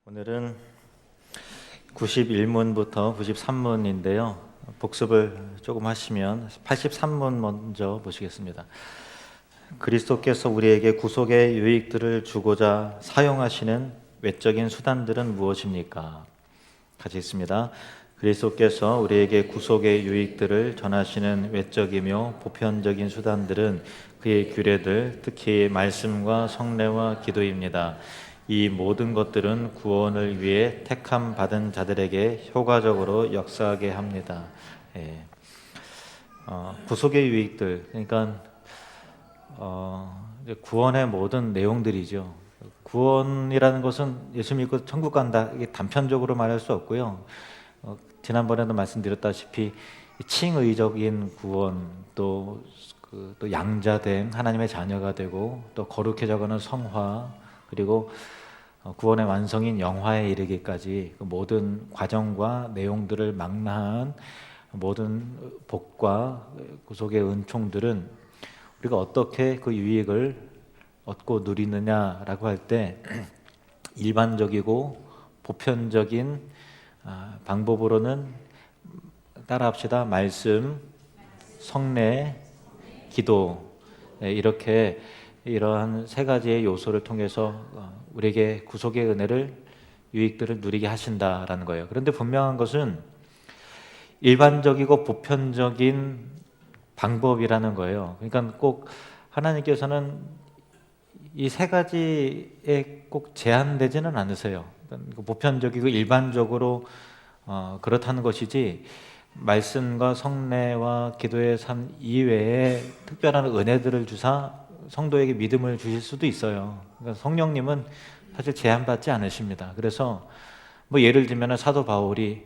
오늘은 91문부터 93문인데요. 복습을 조금 하시면 83문 먼저 보시겠습니다. 그리스도께서 우리에게 구속의 유익들을 주고자 사용하시는 외적인 수단들은 무엇입니까? 같이 읽습니다. 그리스도께서 우리에게 구속의 유익들을 전하시는 외적이며 보편적인 수단들은 그의 규례들, 특히 말씀과 성례와 기도입니다. 이 모든 것들은 구원을 위해 택함 받은 자들에게 효과적으로 역사하게 합니다. 예. 구속의 유익들, 그러니까 이제 구원의 모든 내용들이죠. 구원이라는 것은 예수 믿고 천국 간다, 이게 단편적으로 말할 수 없고요. 지난번에도 말씀드렸다시피 칭의적인 구원, 또 양자됨, 하나님의 자녀가 되고, 또 거룩해져가는 성화, 그리고 구원의 완성인 영화에 이르기까지 그 모든 과정과 내용들을 망라한 모든 복과 구속의 은총들은 우리가 어떻게 그 유익을 얻고 누리느냐라고 할 때 일반적이고 보편적인 방법으로는 따라합시다. 말씀, 성례, 기도, 이렇게 이러한 세 가지의 요소를 통해서 우리에게 구속의 은혜를, 유익들을 누리게 하신다라는 거예요. 그런데 분명한 것은 일반적이고 보편적인 방법이라는 거예요. 그러니까 꼭 하나님께서는 이 세 가지에 꼭 제한되지는 않으세요. 그러니까 보편적이고 일반적으로 그렇다는 것이지, 말씀과 성례와 기도의 삶 이외에 특별한 은혜들을 주사 성도에게 믿음을 주실 수도 있어요. 그러니까 성령님은 사실 제한받지 않으십니다. 그래서 뭐 예를 들면 사도 바울이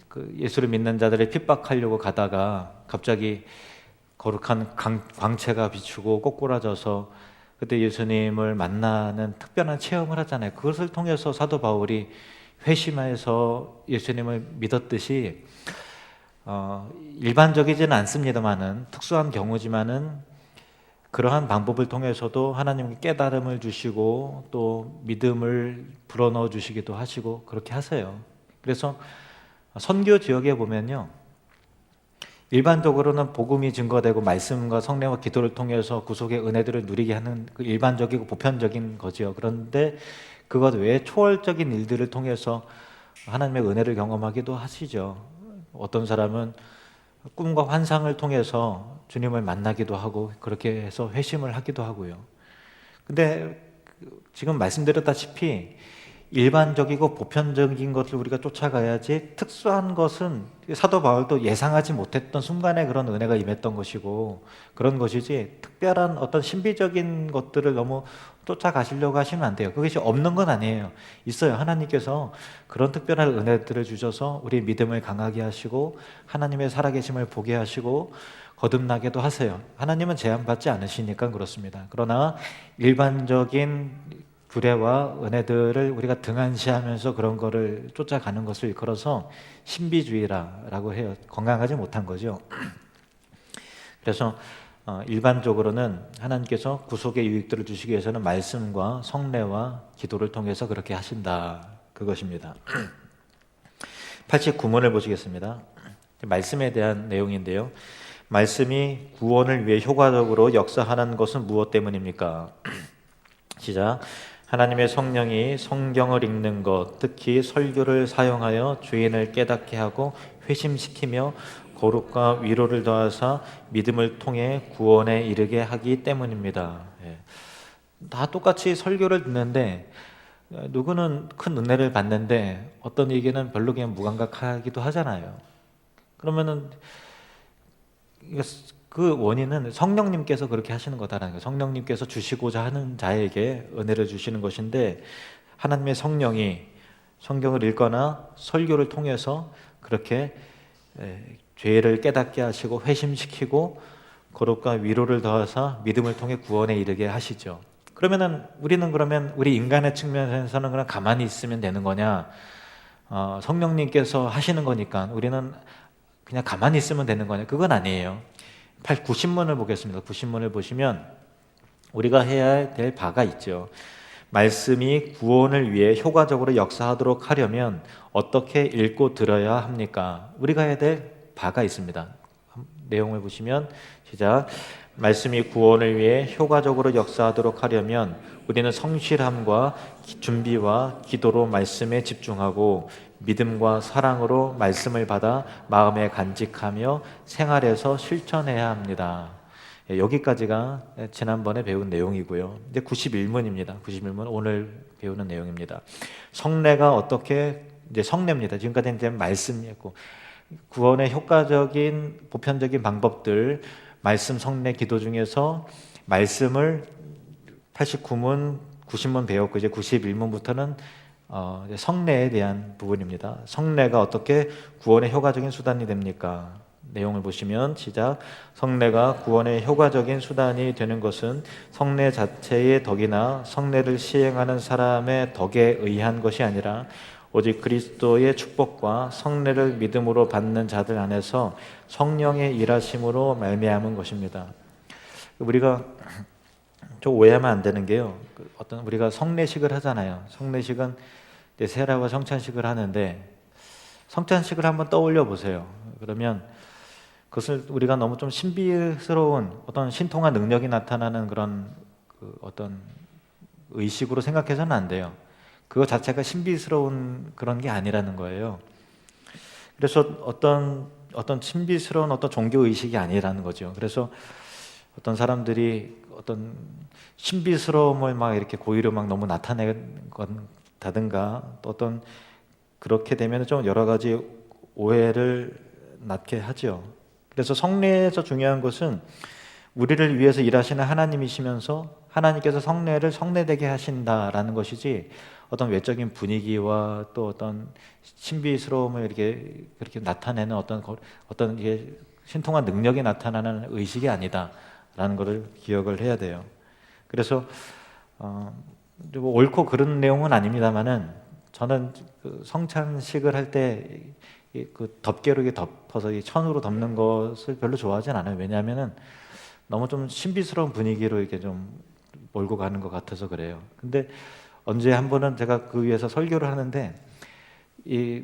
그 예수를 믿는 자들을 핍박하려고 가다가 갑자기 거룩한 광채가 비추고 꼬꾸라져서 그때 예수님을 만나는 특별한 체험을 하잖아요. 그것을 통해서 사도 바울이 회심해서 예수님을 믿었듯이 일반적이지는 않습니다만은, 특수한 경우지만은 그러한 방법을 통해서도 하나님께 깨달음을 주시고 또 믿음을 불어넣어 주시기도 하시고 그렇게 하세요. 그래서 선교 지역에 보면요, 일반적으로는 복음이 증거되고 말씀과 성령과 기도를 통해서 구속의 은혜들을 누리게 하는 그 일반적이고 보편적인 거죠. 그런데 그것 외에 초월적인 일들을 통해서 하나님의 은혜를 경험하기도 하시죠. 어떤 사람은 꿈과 환상을 통해서 주님을 만나기도 하고 그렇게 해서 회심을 하기도 하고요. 근데 지금 말씀드렸다시피 일반적이고 보편적인 것을 우리가 쫓아가야지, 특수한 것은 사도 바울도 예상하지 못했던 순간에 그런 은혜가 임했던 것이고 그런 것이지, 특별한 어떤 신비적인 것들을 너무 쫓아가시려고 하시면 안 돼요. 그것이 없는 건 아니에요. 있어요. 하나님께서 그런 특별한 은혜들을 주셔서 우리 믿음을 강하게 하시고 하나님의 살아계심을 보게 하시고 거듭나게도 하세요. 하나님은 제한받지 않으시니까 그렇습니다. 그러나 일반적인 규례와 은혜들을 우리가 등한시하면서 그런 거를 쫓아가는 것을 일컬어서 신비주의라고 해요. 건강하지 못한 거죠. 그래서 일반적으로는 하나님께서 구속의 유익들을 주시기 위해서는 말씀과 성례와 기도를 통해서 그렇게 하신다, 그것입니다. 89문을 보시겠습니다. 말씀에 대한 내용인데요. 말씀이 구원을 위해 효과적으로 역사하는 것은 무엇 때문입니까? 시작. 하나님의 성령이 성경을 읽는 것, 특히 설교를 사용하여 죄인을 깨닫게 하고 회심시키며 거룩과 위로를 더하사 믿음을 통해 구원에 이르게 하기 때문입니다. 다 똑같이 설교를 듣는데 누구는 큰 은혜를 받는데 어떤 얘기는 별로 그냥 무감각하기도 하잖아요. 그러면은 그 원인은 성령님께서 그렇게 하시는 거다라는 거예요. 성령님께서 주시고자 하는 자에게 은혜를 주시는 것인데, 하나님의 성령이 성경을 읽거나 설교를 통해서 그렇게 죄를 깨닫게 하시고 회심시키고 거룩과 위로를 더하사 믿음을 통해 구원에 이르게 하시죠. 그러면은 우리는 우리 인간의 측면에서는 그냥 가만히 있으면 되는 거냐? 성령님께서 하시는 거니까 우리는 그냥 가만히 있으면 되는 거냐? 그건 아니에요. 90문을 보겠습니다. 90문을 보시면 우리가 해야 될 바가 있죠. 말씀이 구원을 위해 효과적으로 역사하도록 하려면 어떻게 읽고 들어야 합니까? 우리가 해야 될 바가 있습니다. 내용을 보시면 시작. 말씀이 구원을 위해 효과적으로 역사하도록 하려면 우리는 성실함과 준비와 기도로 말씀에 집중하고 믿음과 사랑으로 말씀을 받아 마음에 간직하며 생활에서 실천해야 합니다. 여기까지가 지난번에 배운 내용이고요. 이제 91문입니다. 91문 오늘 배우는 내용입니다. 성례가 어떻게 이제 성례입니다. 지금까지는 이제 말씀이었고 구원의 효과적인 보편적인 방법들 말씀 성례 기도 중에서 말씀을 89문 90문 배웠고 이제 91문부터는 성례에 대한 부분입니다. 성례가 어떻게 구원의 효과적인 수단이 됩니까? 내용을 보시면 시작. 성례가 구원의 효과적인 수단이 되는 것은 성례 자체의 덕이나 성례를 시행하는 사람의 덕에 의한 것이 아니라 오직 그리스도의 축복과 성례를 믿음으로 받는 자들 안에서 성령의 일하심으로 말미암은 것입니다. 우리가 좀 오해하면 안 되는 게요. 어떤 우리가 성례식을 하잖아요. 성례식은 이제 세례와 성찬식을 하는데 성찬식을 한번 떠올려 보세요. 그러면 그것을 우리가 너무 좀 신비스러운 어떤 신통한 능력이 나타나는 그런 어떤 의식으로 생각해서는 안 돼요. 그거 자체가 신비스러운 그런 게 아니라는 거예요. 그래서 어떤 신비스러운 어떤 종교 의식이 아니라는 거죠. 그래서 어떤 사람들이 어떤 신비스러움을 막 이렇게 고의로 막 너무 나타낸다든가 또 어떤 그렇게 되면 좀 여러 가지 오해를 낳게 하죠. 그래서 성례에서 중요한 것은 우리를 위해서 일하시는 하나님이시면서 하나님께서 성례를 성례되게 하신다라는 것이지 어떤 외적인 분위기와 또 어떤 신비스러움을 이렇게 그렇게 나타내는 어떤 이게 신통한 능력이 나타나는 의식이 아니다라는 것을 기억을 해야 돼요. 그래서 뭐 옳고 그런 내용은 아닙니다만은 저는 그 성찬식을 할 때 그 덮개로 이렇게 덮어서 이 천으로 덮는 것을 별로 좋아하진 않아요. 왜냐하면은 너무 좀 신비스러운 분위기로 이렇게 좀 몰고 가는 것 같아서 그래요. 근데 언제 한 번은 제가 그 위에서 설교를 하는데 이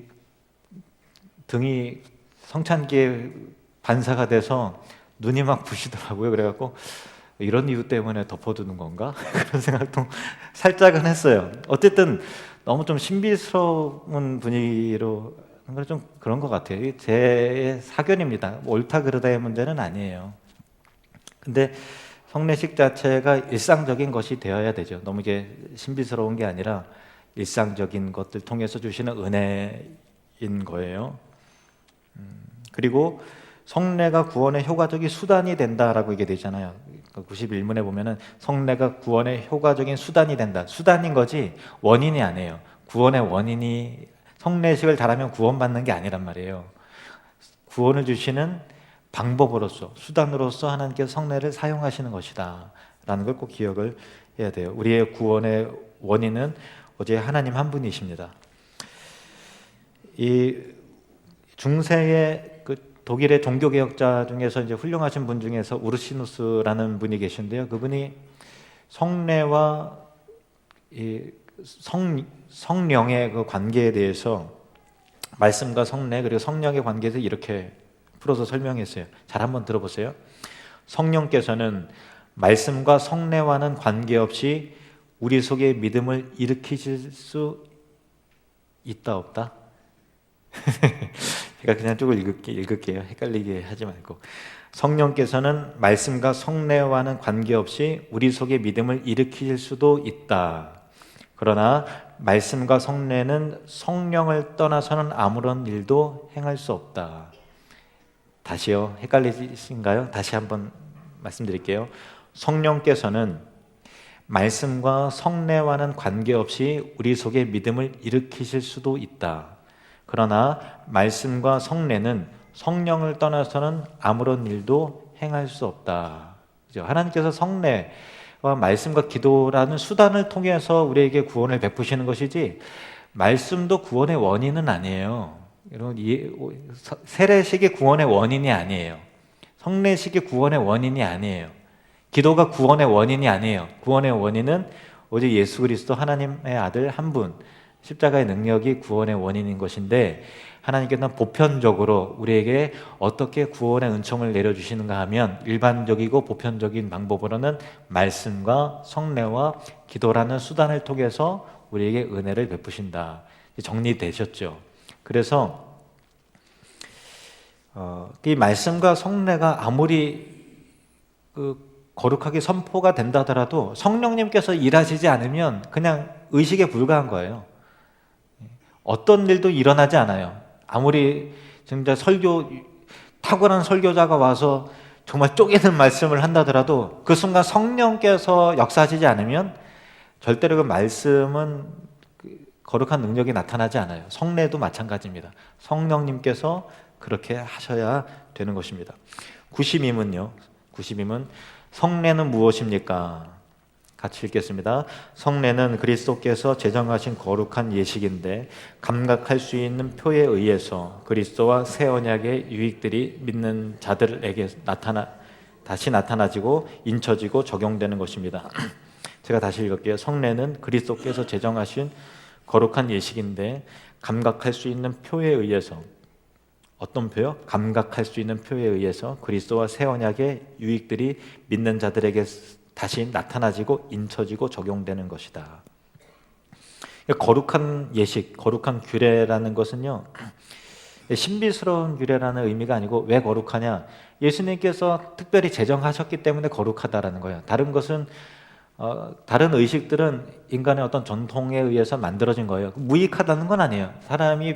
등이 성찬기에 반사가 돼서 눈이 막 부시더라고요. 그래갖고 이런 이유 때문에 덮어두는 건가? 그런 생각도 살짝은 했어요. 어쨌든 너무 좀 신비스러운 분위기로 좀 그런 것 같아요. 제 사견입니다. 옳다 그르다의 문제는 아니에요. 근데 성례식 자체가 일상적인 것이 되어야 되죠. 너무 이게 신비스러운 게 아니라 일상적인 것들 통해서 주시는 은혜인 거예요. 그리고 성례가 구원의 효과적인 수단이 된다라고 얘기 되잖아요. 91문에 보면은 성례가 구원의 효과적인 수단이 된다. 수단인 거지 원인이 아니에요. 구원의 원인이 성례식을 잘하면 구원받는 게 아니란 말이에요. 구원을 주시는 방법으로서 수단으로서 하나님께서 성례를 사용하시는 것이다 라는 걸 꼭 기억을 해야 돼요. 우리의 구원의 원인은 오직 하나님 한 분이십니다. 이 중세의 그 독일의 종교개혁자 중에서 이제 훌륭하신 분 중에서 우르시누스라는 분이 계신데요. 그분이 성례와 이 성령의 그 관계에 대해서 말씀과 성례 그리고 성령의 관계에서 이렇게 풀어서 설명했어요. 잘 한번 들어보세요. 성령께서는 말씀과 성례와는 관계없이 우리 속에 믿음을 일으키실 수 있다 없다? 제가 그냥 쭉 읽을게요. 헷갈리게 하지 말고. 성령께서는 말씀과 성례와는 관계없이 우리 속에 믿음을 일으키실 수도 있다. 그러나 말씀과 성례는 성령을 떠나서는 아무런 일도 행할 수 없다. 다시요. 헷갈리신가요? 다시 한번 말씀드릴게요. 성령께서는 말씀과 성례와는 관계없이 우리 속에 믿음을 일으키실 수도 있다. 그러나 말씀과 성례는 성령을 떠나서는 아무런 일도 행할 수 없다. 그죠? 하나님께서 성례와 말씀과 기도라는 수단을 통해서 우리에게 구원을 베푸시는 것이지 말씀도 구원의 원인은 아니에요. 여러분, 세례식이 구원의 원인이 아니에요. 성례식이 구원의 원인이 아니에요. 기도가 구원의 원인이 아니에요. 구원의 원인은 오직 예수 그리스도 하나님의 아들 한 분, 십자가의 능력이 구원의 원인인 것인데, 하나님께서는 보편적으로 우리에게 어떻게 구원의 은총을 내려주시는가 하면 일반적이고 보편적인 방법으로는 말씀과 성례와 기도라는 수단을 통해서 우리에게 은혜를 베푸신다. 정리되셨죠? 그래서 이 말씀과 성례가 아무리 거룩하게 선포가 된다 하더라도 성령님께서 일하시지 않으면 그냥 의식에 불과한 거예요. 어떤 일도 일어나지 않아요. 아무리 진짜 탁월한 설교자가 와서 정말 쪼개는 말씀을 한다더라도 그 순간 성령께서 역사하시지 않으면 절대로 그 말씀은 거룩한 능력이 나타나지 않아요. 성례도 마찬가지입니다. 성령님께서 그렇게 하셔야 되는 것입니다. 92문요. 92문 성례는 무엇입니까? 같이 읽겠습니다. 성례는 그리스도께서 제정하신 거룩한 예식인데 감각할 수 있는 표에 의해서 그리스도와 새 언약의 유익들이 믿는 자들에게 다시 나타나지고 인쳐지고 적용되는 것입니다. 제가 다시 읽을게요. 성례는 그리스도께서 제정하신 거룩한 예식인데 감각할 수 있는 표에 의해서, 어떤 표요? 감각할 수 있는 표에 의해서 그리스도와 새 언약의 유익들이 믿는 자들에게 다시 나타나지고 인쳐지고 적용되는 것이다. 거룩한 예식, 거룩한 규례라는 것은요, 신비스러운 규례라는 의미가 아니고 왜 거룩하냐? 예수님께서 특별히 제정하셨기 때문에 거룩하다라는 거예요. 다른 것은 다른 의식들은 인간의 어떤 전통에 의해서 만들어진 거예요. 무익하다는 건 아니에요. 사람이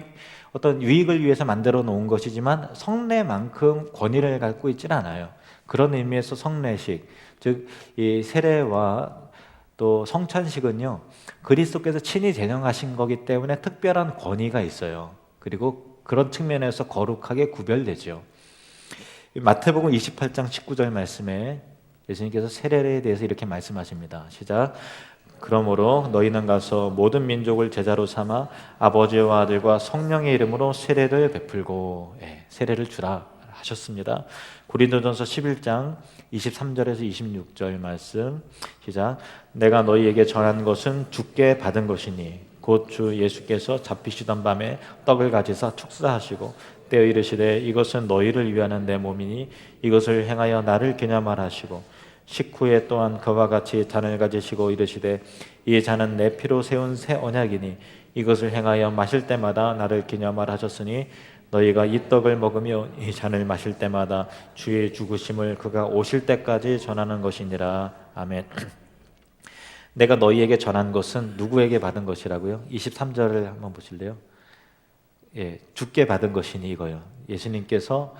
어떤 유익을 위해서 만들어 놓은 것이지만 성례만큼 권위를 갖고 있지는 않아요. 그런 의미에서 성례식, 즉 이 세례와 또 성찬식은요, 그리스도께서 친히 제정하신 거기 때문에 특별한 권위가 있어요. 그리고 그런 측면에서 거룩하게 구별되죠. 마태복음 28장 19절 말씀에 예수님께서 세례에 대해서 이렇게 말씀하십니다. 시작. 그러므로 너희는 가서 모든 민족을 제자로 삼아 아버지와 아들과 성령의 이름으로 세례를 베풀고, 세례를 주라 하셨습니다. 고린도전서 11장 23절에서 26절 말씀 시작. 내가 너희에게 전한 것은 주께 받은 것이니 곧 주 예수께서 잡히시던 밤에 떡을 가지사 축사하시고 떼어 이르시되 이것은 너희를 위하는 내 몸이니 이것을 행하여 나를 기념하라 하시고 식후에 또한 그와 같이 잔을 가지시고 이르시되 이 잔은 내 피로 세운 새 언약이니 이것을 행하여 마실 때마다 나를 기념하라 하셨으니 너희가 이 떡을 먹으며 이 잔을 마실 때마다 주의 죽으심을 그가 오실 때까지 전하는 것이니라. 아멘. 내가 너희에게 전한 것은 누구에게 받은 것이라고요? 23절을 한번 보실래요? 주께 받은 것이니 이거요. 예수님께서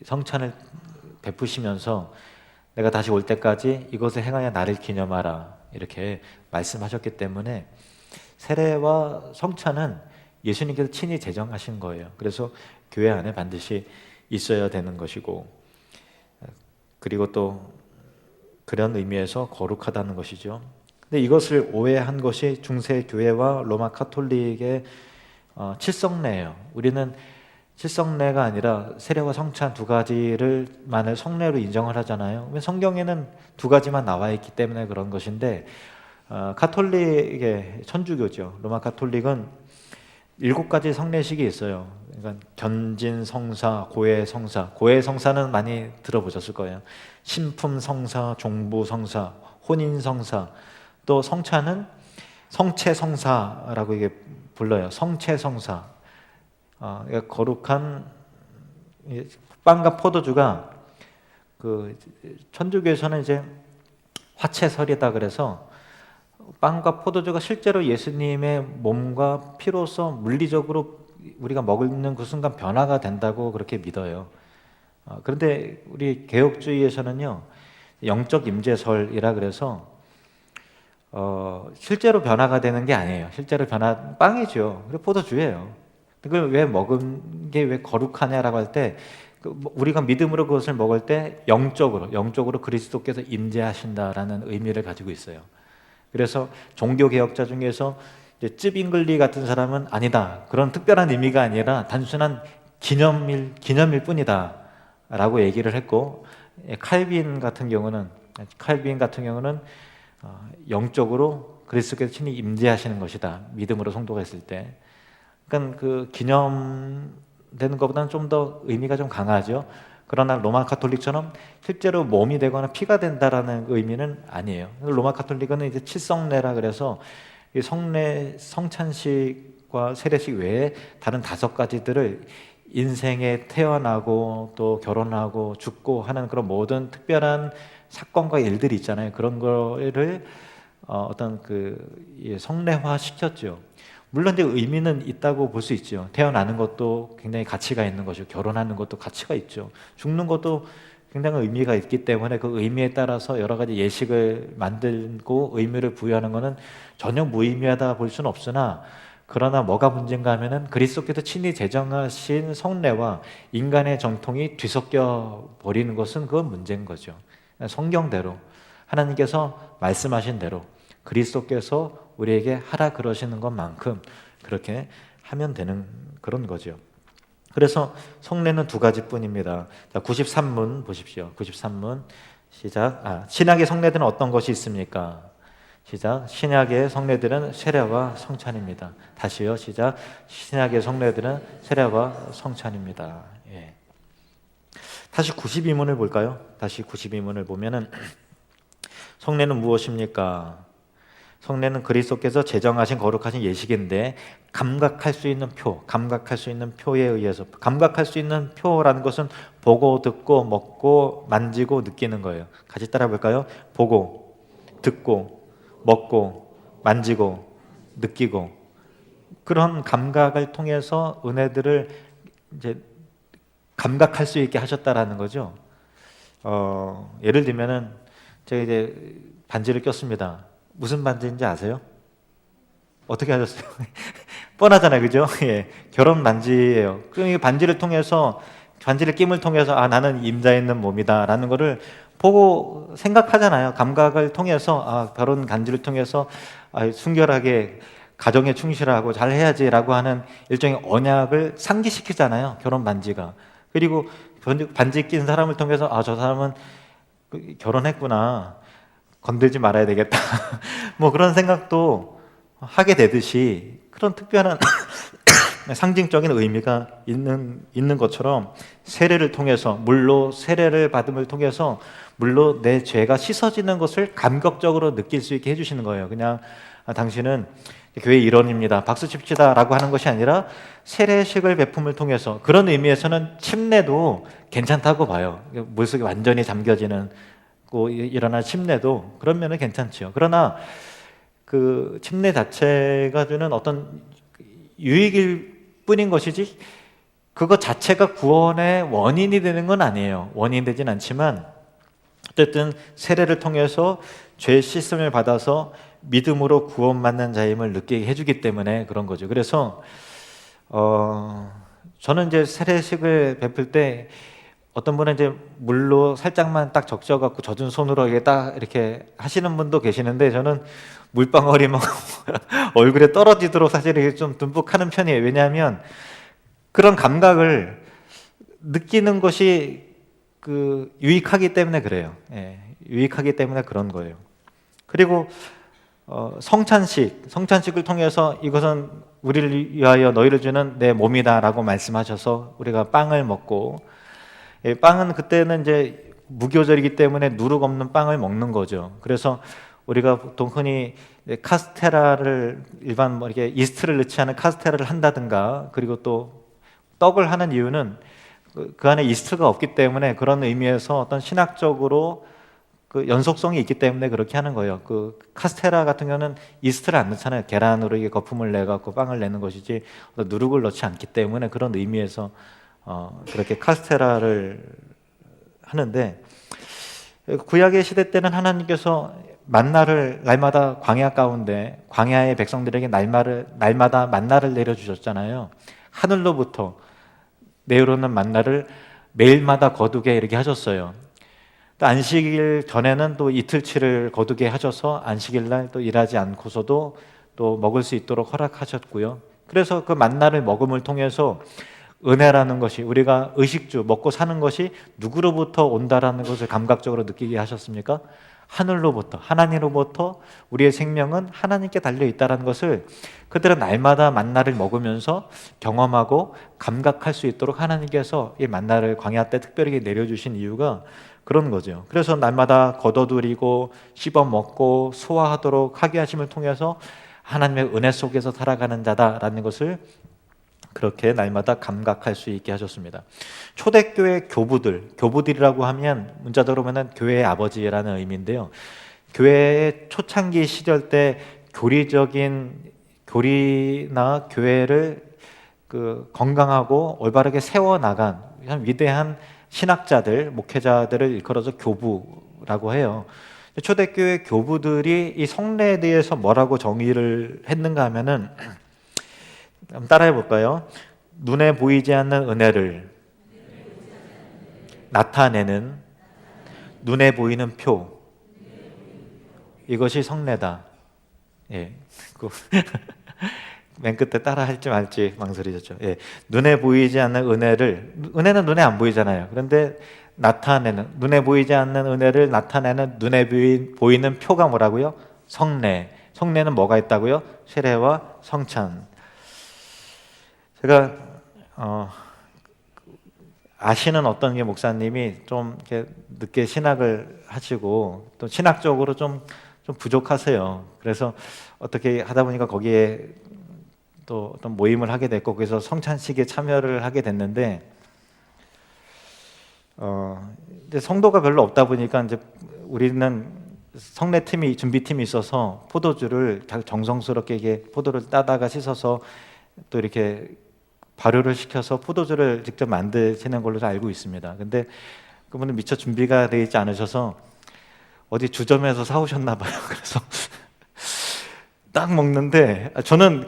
성찬을 베푸시면서 내가 다시 올 때까지 이것을 행하여 나를 기념하라 이렇게 말씀하셨기 때문에 세례와 성찬은 예수님께서 친히 제정하신 거예요. 그래서 교회 안에 반드시 있어야 되는 것이고, 그리고 또 그런 의미에서 거룩하다는 것이죠. 근데 이것을 오해한 것이 중세 교회와 로마 카톨릭의 칠성례예요. 우리는 칠성례가 아니라 세례와 성찬 두 가지를만을 성례로 인정을 하잖아요. 성경에는 두 가지만 나와 있기 때문에 그런 것인데, 카톨릭의 천주교죠. 로마 카톨릭은 7가지 성례식이 있어요. 그러니까 견진 성사, 고해 성사. 고해 성사는 많이 들어보셨을 거예요. 신품 성사, 종부 성사, 혼인 성사. 또 성찬은 성체 성사라고 이게 불러요. 성체 성사. 그러니까 거룩한 빵과 포도주가 그 천주교에서는 이제 화채설이다 그래서 빵과 포도주가 실제로 예수님의 몸과 피로서 물리적으로 우리가 먹는 그 순간 변화가 된다고 그렇게 믿어요. 그런데 우리 개혁주의에서는요, 영적 임재설이라 그래서 실제로 변화가 되는 게 아니에요. 실제로 빵이죠. 그리고 포도주예요. 그걸 왜 먹은 게 왜 거룩하냐라고 할 때, 우리가 믿음으로 그것을 먹을 때 영적으로 그리스도께서 임재하신다라는 의미를 가지고 있어요. 그래서 종교개혁자 중에서 이제 쯔빙글리 같은 사람은 아니다. 그런 특별한 의미가 아니라 단순한 기념일 뿐이다. 라고 얘기를 했고, 칼빈 같은 경우는 영적으로 그리스도께서 친히 임재하시는 것이다. 믿음으로 성도가 있을 때. 그러니까 그 기념되는 것보다는 좀 더 의미가 좀 강하죠. 그러나 로마 가톨릭처럼 실제로 몸이 되거나 피가 된다라는 의미는 아니에요. 로마 가톨릭은 이제 칠성례라 그래서 이 성례, 성찬식과 세례식 외에 다른 5가지들을 인생에 태어나고 또 결혼하고 죽고 하는 그런 모든 특별한 사건과 일들이 있잖아요. 그런 거를 어떤 성례화 시켰죠. 물론 이제 의미는 있다고 볼 수 있죠. 태어나는 것도 굉장히 가치가 있는 것이고, 결혼하는 것도 가치가 있죠. 죽는 것도 굉장히 의미가 있기 때문에 그 의미에 따라서 여러 가지 예식을 만들고 의미를 부여하는 것은 전혀 무의미하다 볼 수는 없으나, 그러나 뭐가 문제인가 하면은 그리스도께서 친히 제정하신 성례와 인간의 정통이 뒤섞여 버리는 것은 그건 문제인 거죠. 성경대로 하나님께서 말씀하신 대로 그리스도께서 우리에게 하라 그러시는 것만큼 그렇게 하면 되는 그런 거죠. 그래서 성례는 2가지뿐입니다. 자, 93문 보십시오. 93문 시작. 신약의 성례들은 어떤 것이 있습니까? 시작. 신약의 성례들은 세례와 성찬입니다. 다시요. 시작. 신약의 성례들은 세례와 성찬입니다. 예. 다시 92문을 볼까요? 다시 92문을 보면은 성례는 무엇입니까? 성례는 그리스도께서 제정하신 거룩하신 예식인데 감각할 수 있는 감각할 수 있는 표에 의해서, 감각할 수 있는 표라는 것은 보고 듣고 먹고 만지고 느끼는 거예요. 같이 따라 볼까요? 보고 듣고 먹고 만지고 느끼고, 그런 감각을 통해서 은혜들을 이제 감각할 수 있게 하셨다라는 거죠. 예를 들면은 제가 이제 반지를 꼈습니다. 무슨 반지인지 아세요? 어떻게 하셨어요? 뻔하잖아요, 그죠? 예, 결혼 반지예요. 그럼 이 반지를 통해서, 반지를 낌을 통해서 나는 임자 있는 몸이다라는 거를 보고 생각하잖아요. 감각을 통해서 결혼 반지를 통해서 순결하게 가정에 충실하고 잘 해야지라고 하는 일종의 언약을 상기시키잖아요, 결혼 반지가. 그리고 반지 낀 사람을 통해서 저 사람은 결혼했구나, 건들지 말아야 되겠다 뭐 그런 생각도 하게 되듯이, 그런 특별한 상징적인 의미가 있는 것처럼 세례를 통해서, 물로 세례를 받음을 통해서 물로 내 죄가 씻어지는 것을 감각적으로 느낄 수 있게 해주시는 거예요. 그냥 당신은 교회 일원입니다, 박수 칩시다 라고 하는 것이 아니라 세례식을 베품을 통해서, 그런 의미에서는 침례도 괜찮다고 봐요. 물속에 완전히 잠겨지는 일어날 침례도 그런 면은 괜찮죠. 그러나 그 침례 자체가 주는 어떤 유익일 뿐인 것이지 그것 자체가 구원의 원인이 되는 건 아니에요. 원인이 되진 않지만 어쨌든 세례를 통해서 죄 씻음을 받아서 믿음으로 구원받는 자임을 느끼게 해주기 때문에 그런 거죠. 그래서 저는 이제 세례식을 베풀 때 어떤 분은 이제 물로 살짝만 딱 적셔갖고 젖은 손으로 이렇게 하시는 분도 계시는데, 저는 물방울이 막 얼굴에 떨어지도록 사실 이렇게 좀 듬뿍 하는 편이에요. 왜냐하면 그런 감각을 느끼는 것이 유익하기 때문에 그래요. 예, 유익하기 때문에 그런 거예요. 그리고 성찬식을 통해서 이것은 우리를 위하여 너희를 주는 내 몸이다라고 말씀하셔서 우리가 빵을 먹고, 빵은 그때는 이제 무교절이기 때문에 누룩 없는 빵을 먹는 거죠. 그래서 우리가 보통 흔히 카스테라를, 일반 이렇게 이스트를 넣지 않은 카스테라를 한다든가, 그리고 또 떡을 하는 이유는 그 안에 이스트가 없기 때문에, 그런 의미에서 어떤 신학적으로 그 연속성이 있기 때문에 그렇게 하는 거예요. 그 카스테라 같은 경우는 이스트를 안 넣잖아요. 계란으로 이게 거품을 내 갖고 빵을 내는 것이지 누룩을 넣지 않기 때문에, 그런 의미에서 그렇게 카스테라를 하는데, 구약의 시대 때는 하나님께서 만나를 날마다 광야 가운데, 광야의 백성들에게 날마다 만나를 내려주셨잖아요. 하늘로부터 내려오는 만나를 매일마다 거두게 이렇게 하셨어요. 또 안식일 전에는 또 이틀치를 거두게 하셔서 안식일 날 또 일하지 않고서도 또 먹을 수 있도록 허락하셨고요. 그래서 그 만나를 먹음을 통해서 은혜라는 것이, 우리가 의식주 먹고 사는 것이 누구로부터 온다라는 것을 감각적으로 느끼게 하셨습니까? 하늘로부터, 하나님으로부터 우리의 생명은 하나님께 달려 있다는 것을 그들은 날마다 만나를 먹으면서 경험하고 감각할 수 있도록 하나님께서 이 만나를 광야 때 특별히 내려주신 이유가 그런 거죠. 그래서 날마다 걷어들이고 씹어 먹고 소화하도록 하게 하심을 통해서 하나님의 은혜 속에서 살아가는 자다라는 것을 그렇게 날마다 감각할 수 있게 하셨습니다. 초대교회 교부들이라고 하면 문자적으로 보면 교회의 아버지라는 의미인데요. 교회의 초창기 시절 때 교리나 교회를 건강하고 올바르게 세워나간 위대한 신학자들, 목회자들을 일컬어서 교부라고 해요. 초대교회 교부들이 이 성례에 대해서 뭐라고 정의를 했는가 하면은 한번 따라해 볼까요? 눈에 보이지 않는 은혜를 나타내는 눈에 보이는 표, 이것이 성례다. 예, 맨 끝에 따라 할지 말지 망설이셨죠. 예, 눈에 보이지 않는 은혜는 눈에 안 보이잖아요. 그런데 눈에 보이지 않는 은혜를 나타내는 눈에 보이는 표가 뭐라고요? 성례. 성례는 뭐가 있다고요? 세례와 성찬. 제가 아시는 어떤 목사님이 좀 이렇게 늦게 신학을 하시고 또 신학적으로 좀 부족하세요. 그래서 어떻게 하다 보니까 거기에 또 어떤 모임을 하게 됐고 그래서 성찬식에 참여를 하게 됐는데 이제 성도가 별로 없다 보니까 이제 우리는 성례팀이 준비팀이 있어서 포도주를 정성스럽게 이게 포도를 따다가 씻어서 또 이렇게 발효를 시켜서 포도주를 직접 만드시는 걸로 알고 있습니다. 근데 그분은 미처 준비가 되어 있지 않으셔서 어디 주점에서 사오셨나 봐요. 그래서 딱 먹는데 저는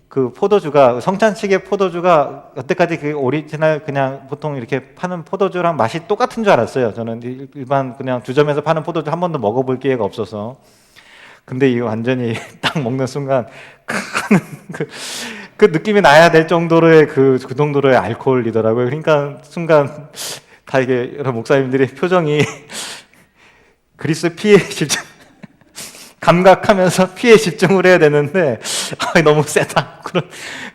그 포도주가 성찬식의 포도주가 여태까지 그 오리지널 그냥 보통 이렇게 파는 포도주랑 맛이 똑같은 줄 알았어요. 저는 일반 그냥 주점에서 파는 포도주 한 번도 먹어볼 기회가 없어서. 근데 이거 완전히 딱 먹는 순간 그 느낌이 나야 될 정도로의 그 정도로의 알코올이더라고요. 그러니까 순간 다 이게 여러 목사님들의 표정이 그리스도의 피에 집중 감각하면서 피에 집중을 해야 되는데 너무 세다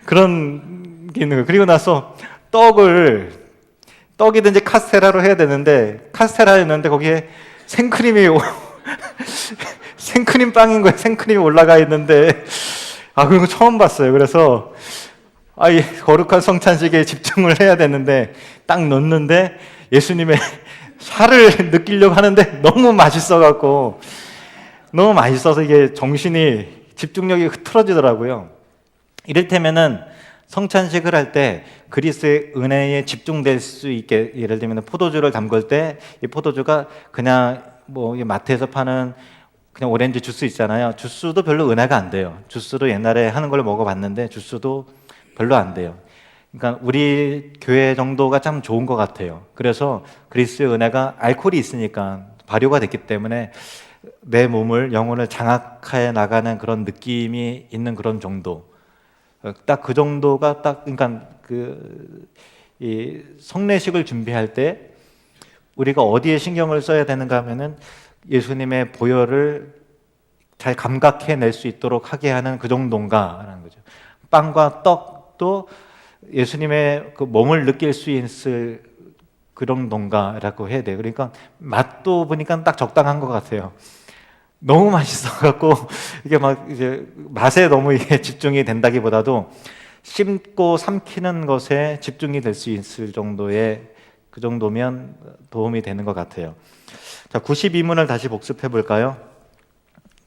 그런 게 있는 거예요. 그리고 나서 떡이든지 카스테라로 해야 되는데 카스테라였는데 거기에 생크림이 생크림 빵인 거예요. 생크림이 올라가 있는데 그런 거 처음 봤어요. 그래서 이 거룩한 성찬식에 집중을 해야 되는데 딱 넣는데 예수님의 살을 느끼려고 하는데 너무 맛있어서 이게 정신이 집중력이 흐트러지더라고요. 이를테면은 성찬식을 할 때 그리스도의 은혜에 집중될 수 있게 예를 들면 포도주를 담글 때 이 포도주가 그냥 마트에서 파는 그냥 오렌지 주스 있잖아요. 주스도 별로 은혜가 안 돼요. 주스도 옛날에 하는 걸 먹어봤는데 주스도 별로 안 돼요. 그러니까 우리 교회 정도가 참 좋은 것 같아요. 그래서 그리스도의 은혜가 알코올이 있으니까 발효가 됐기 때문에 내 몸을 영혼을 장악해 나가는 그런 느낌이 있는 그런 정도. 딱 그 정도가 그러니까 이 성례식을 준비할 때 우리가 어디에 신경을 써야 되는가 하면은 예수님의 보혈을 잘 감각해낼 수 있도록 하게 하는 그 정도인가라는 거죠. 빵과 떡도 예수님의 그 몸을 느낄 수 있을 그 정도인가라고 해야 돼요. 그러니까 맛도 보니까 딱 적당한 것 같아요. 너무 맛있어갖고 이게 막 이제 맛에 너무 이게 집중이 된다기보다도 씹고 삼키는 것에 집중이 될 수 있을 정도의 그 정도면 도움이 되는 것 같아요. 자, 92문을 다시 복습해 볼까요?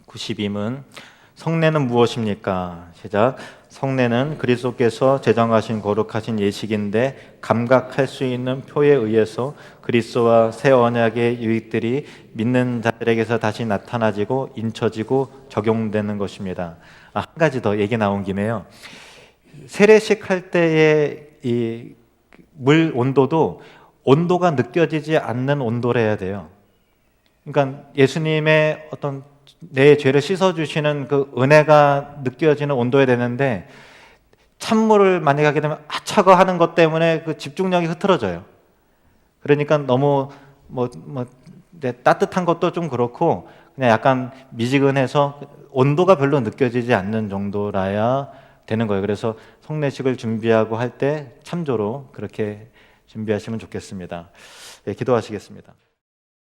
92문. 성례는 무엇입니까? 시작. 성례는 그리스도께서 제정하신 거룩하신 예식인데 감각할 수 있는 표에 의해서 그리스도와 새 언약의 유익들이 믿는 자들에게서 다시 나타나지고 인쳐지고 적용되는 것입니다. 한 가지 더 얘기 나온 김에요. 세례식 할 때의 이 물 온도도 온도가 느껴지지 않는 온도를 해야 돼요. 그러니까 예수님의 어떤 내 죄를 씻어주시는 그 은혜가 느껴지는 온도에 되는데 찬물을 만약에 하게 되면 차고 하는 것 때문에 그 집중력이 흐트러져요. 그러니까 너무 근데 따뜻한 것도 좀 그렇고 그냥 약간 미지근해서 온도가 별로 느껴지지 않는 정도라야 되는 거예요. 그래서 성례식을 준비하고 할 때 참조로 그렇게 준비하시면 좋겠습니다. 예, 기도하시겠습니다.